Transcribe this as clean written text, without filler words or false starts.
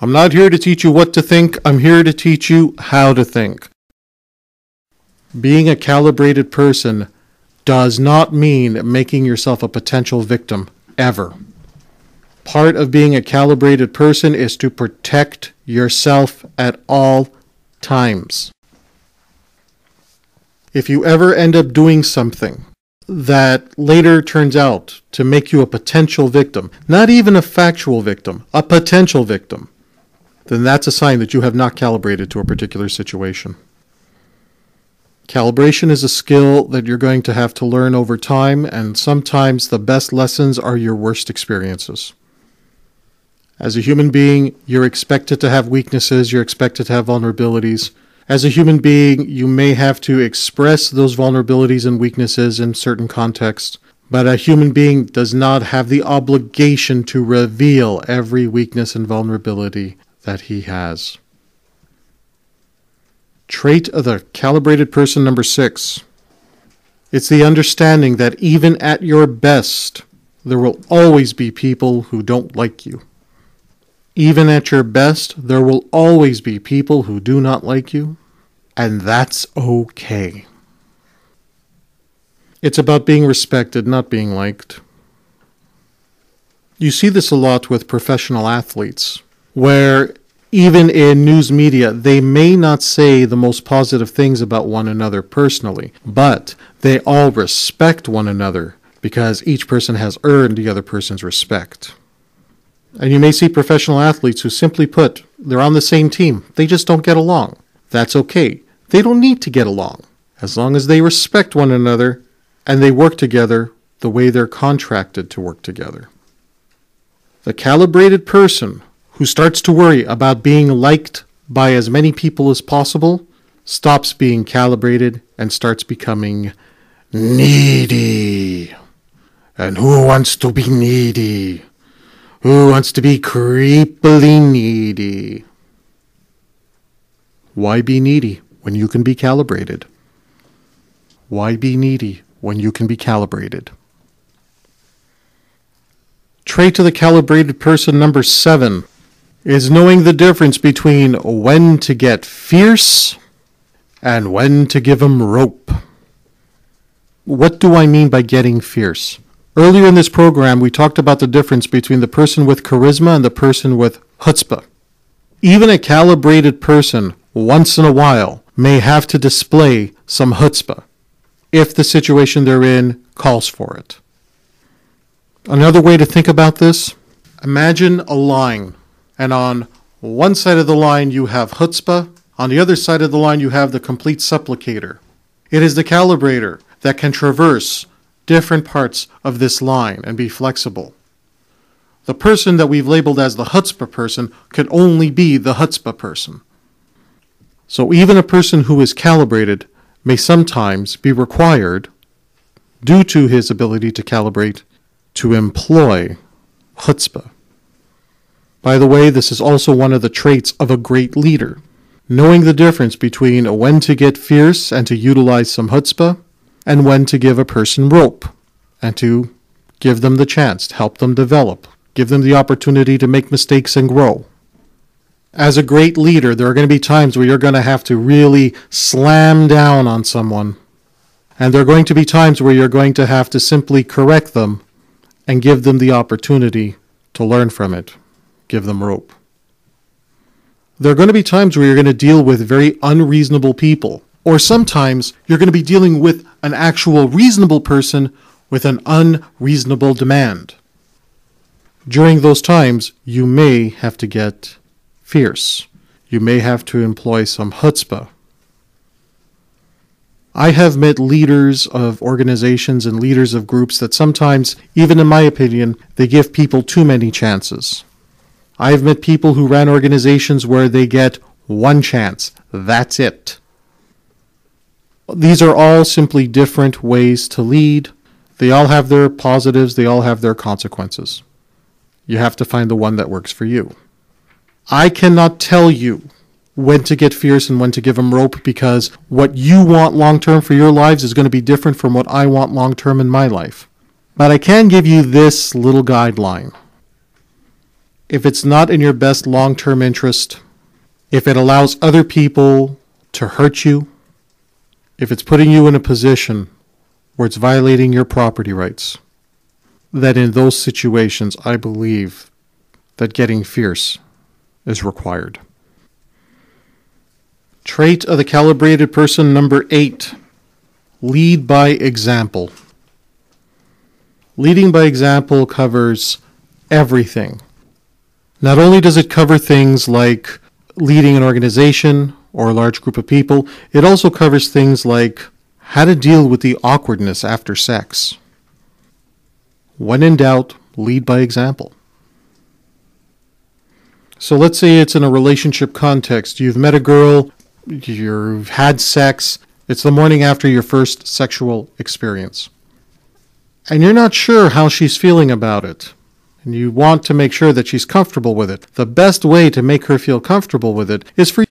I'm not here to teach you what to think. I'm here to teach you how to think. Being a calibrated person does not mean making yourself a potential victim, ever. Part of being a calibrated person is to protect yourself at all times. If you ever end up doing something that later turns out to make you a potential victim, not even a factual victim, a potential victim, then that's a sign that you have not calibrated to a particular situation. Calibration is a skill that you're going to have to learn over time, and sometimes the best lessons are your worst experiences. As a human being, you're expected to have weaknesses, you're expected to have vulnerabilities. As a human being, you may have to express those vulnerabilities and weaknesses in certain contexts, but a human being does not have the obligation to reveal every weakness and vulnerability that he has. Trait of the calibrated person number 6. It's the understanding that even at your best, there will always be people who don't like you. Even at your best, there will always be people who do not like you, and that's okay. It's about being respected, not being liked. You see this a lot with professional athletes, where even in news media, they may not say the most positive things about one another personally, but they all respect one another because each person has earned the other person's respect. And you may see professional athletes who simply put, they're on the same team, they just don't get along. That's okay. They don't need to get along, as long as they respect one another and they work together the way they're contracted to work together. The calibrated person who starts to worry about being liked by as many people as possible stops being calibrated and starts becoming needy. And who wants to be needy? Who wants to be creepily needy? Why be needy when you can be calibrated? Why be needy when you can be calibrated? Trait of the calibrated person number 7 is knowing the difference between when to get fierce and when to give 'em rope. What do I mean by getting fierce? Earlier in this program, we talked about the difference between the person with charisma and the person with Chutzpa. Even a calibrated person, once in a while, may have to display some Chutzpa if the situation they're in calls for it. Another way to think about this, imagine a line. And on one side of the line you have Chutzpah, on the other side of the line you have the complete supplicator. It is the calibrator that can traverse different parts of this line and be flexible. The person that we've labeled as the Chutzpah person could only be the Chutzpah person. So even a person who is calibrated may sometimes be required, due to his ability to calibrate, to employ Chutzpah. By the way, this is also one of the traits of a great leader, knowing the difference between when to get fierce and to utilize some chutzpah, and when to give a person rope, and to give them the chance, to help them develop, give them the opportunity to make mistakes and grow. As a great leader, there are going to be times where you're going to have to really slam down on someone, and there are going to be times where you're going to have to simply correct them and give them the opportunity to learn from it. Give them rope. There are going to be times where you're going to deal with very unreasonable people, or sometimes you're going to be dealing with an actual reasonable person with an unreasonable demand. During those times, you may have to get fierce. You may have to employ some chutzpah. I have met leaders of organizations and leaders of groups that sometimes, even in my opinion, they give people too many chances. I've met people who ran organizations where they get one chance. That's it. These are all simply different ways to lead. They all have their positives. They all have their consequences. You have to find the one that works for you. I cannot tell you when to get fierce and when to give them rope, because what you want long-term for your lives is going to be different from what I want long-term in my life. But I can give you this little guideline. if it's not in your best long-term interest, if it allows other people to hurt you, if it's putting you in a position where it's violating your property rights, that in those situations, I believe that getting fierce is required. Trait of the calibrated person number 8, lead by example. Leading by example covers everything. Not only does it cover things like leading an organization or a large group of people, it also covers things like how to deal with the awkwardness after sex. When in doubt, lead by example. So let's say it's in a relationship context. You've met a girl, you've had sex, it's the morning after your first sexual experience. And you're not sure how she's feeling about it. And you want to make sure that she's comfortable with it. The best way to make her feel comfortable with it is for